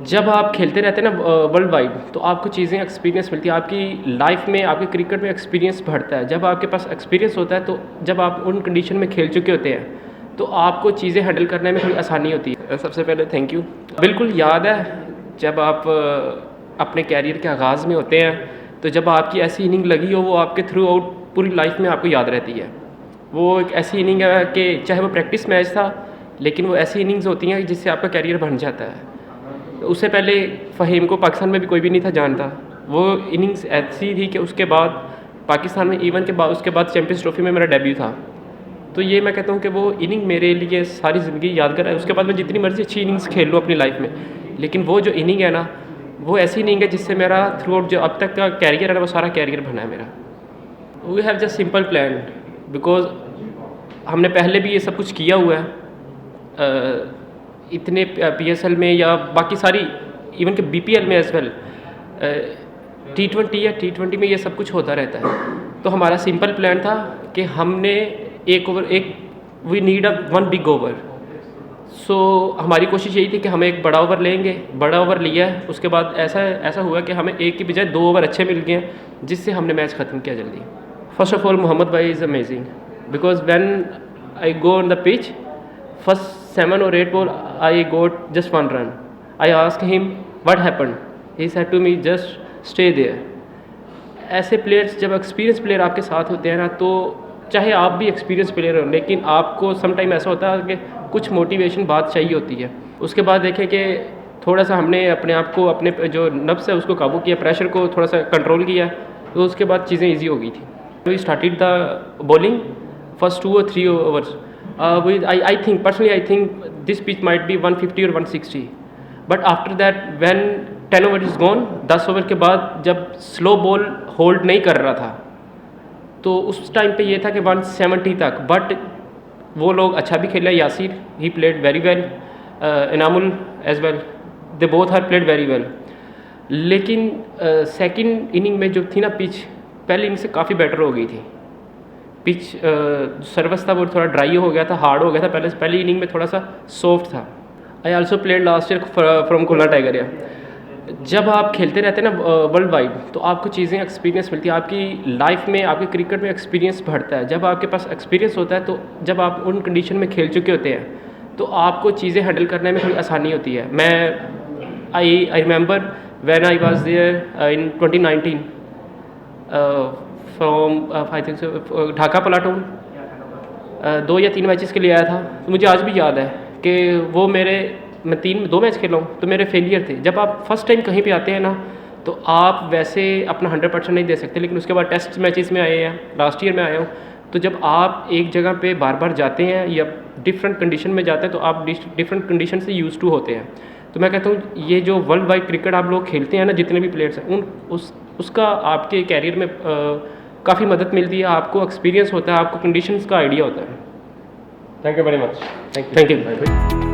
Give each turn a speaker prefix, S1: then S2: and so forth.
S1: जब आप खेलते रहते हैं ना वर्ल्ड वाइड, तो आपको चीज़ें एक्सपीरियंस मिलती है आपकी लाइफ में, आपके क्रिकेट में एक्सपीरियंस बढ़ता है। जब आपके पास एक्सपीरियंस होता है तो जब आप उन कंडीशन में खेल चुके होते हैं तो आपको चीज़ें हैंडल करने में थोड़ी आसानी होती है। सबसे पहले थैंक यू। बिल्कुल याद है जब आप अपने कैरियर के आगाज़ में होते हैं तो जब आपकी ऐसी इनिंग लगी हो वो आपके थ्रू आउट पूरी लाइफ में आपको याद रहती है। वो एक ऐसी इनिंग है कि चाहे वो प्रैक्टिस मैच था, लेकिन वो ऐसी इनिंग्स होती हैं जिससे आपका कैरियर बन जाता है। उससे पहले फ़हीम को पाकिस्तान में भी कोई भी नहीं था जानता। वो इनिंग्स ऐसी थी कि उसके बाद पाकिस्तान में इवन के बाद उसके बाद चैम्पियंस ट्रॉफी में मेरा डेब्यू था। तो ये मैं कहता हूँ कि वो इनिंग मेरे लिए सारी ज़िंदगी यादगार है। उसके बाद मैं जितनी मर्ज़ी अच्छी इनिंग्स खेल लूँ अपनी लाइफ में, लेकिन वो जो इनिंग है ना, वो ऐसी इनिंग है जिससे मेरा थ्रू आउट जो अब तक का कैरियर है ना, वो सारा कैरियर बना है मेरा। We have just simple plan because हमने पहले भी ये सब कुछ किया हुआ है। इतने PSL में या बाकी सारी इवन के BPL में एज वेल, T20 या T20 में ये सब कुछ होता रहता है। तो हमारा सिंपल प्लान था कि हमने एक we need a 1 big over. So हमारी कोशिश यही थी कि हम एक बड़ा ओवर लेंगे। बड़ा ओवर लिया है, उसके बाद ऐसा हुआ कि हमें एक की बजाय 2 ओवर अच्छे मिल गए हैं जिससे हमने मैच ख़त्म किया जल्दी। फर्स्ट ऑफ ऑल मोहम्मद भाई is amazing because when I go on the pitch, first 7 or 8 ball I got just 1 run. I asked him what happened. He said to me just stay there. ऐसे players, जब experience player आपके साथ होते हैं ना, तो चाहे आप भी एक्सपीरियंस प्लेयर हो, लेकिन आपको सम टाइम ऐसा होता है कि कुछ मोटिवेशन बात चाहिए होती है। उसके बाद देखें कि थोड़ा सा हमने अपने आप को, अपने जो नफ्स है उसको काबू किया, प्रेशर को थोड़ा सा कंट्रोल किया, तो उसके बाद चीज़ें ईजी हो गई थी। We started the bowling first 2 or 3 overs. I think personally, I think this pitch might be 150 or 160. But after that, when 10 over is gone, 10 over के बाद जब स्लो बॉल होल्ड नहीं कर रहा था, तो उस टाइम पे ये था कि 170 तक। बट वो लोग अच्छा भी खेला। यासिर ही played very well, Inamul as well, they both are played very well. लेकिन सेकंड इनिंग में जो थी ना पिच, पहली इनिंग से काफ़ी बेटर हो गई थी। पिच सर्विस था वो थोड़ा ड्राई हो गया था, हार्ड हो गया था। पहली इनिंग में थोड़ा सा सॉफ्ट था। I also played last year from Khulna tiger. या जब आप खेलते रहते हैं ना वर्ल्ड वाइड, तो आपको चीज़ें एक्सपीरियंस मिलती है आपकी लाइफ में, आपके क्रिकेट में एक्सपीरियंस बढ़ता है। जब आपके पास एक्सपीरियंस होता है तो जब आप उन कंडीशन में खेल चुके होते हैं तो आपको चीज़ें हैंडल करने में थोड़ी आसानी होती है। I remember when I was there in 2019 from I think so Dhaka Platoon, 2 या 3 मैचेस के लिए आया था। तो मुझे आज भी याद है कि वो मैं 2 मैच खेला हूँ तो मेरे फेलियर थे। जब आप फर्स्ट टाइम कहीं पे आते हैं ना, तो आप वैसे अपना 100% नहीं दे सकते, लेकिन उसके बाद टेस्ट मैचेस में आए हैं, लास्ट ईयर में आया हूँ, तो जब आप एक जगह पे बार बार जाते हैं या डिफरेंट कंडीशन में जाते हैं तो आप डिफरेंट कंडीशन से यूज़ टू होते हैं। तो मैं कहता हूँ ये जो वर्ल्ड वाइड क्रिकेट आप लोग खेलते हैं ना, जितने भी प्लेयर्स हैं, उसका आपके कैरियर में काफ़ी मदद मिलती है। आपको एक्सपीरियंस होता है, आपको कंडीशंस का आइडिया होता है।
S2: Thank you very much.
S1: Thank you.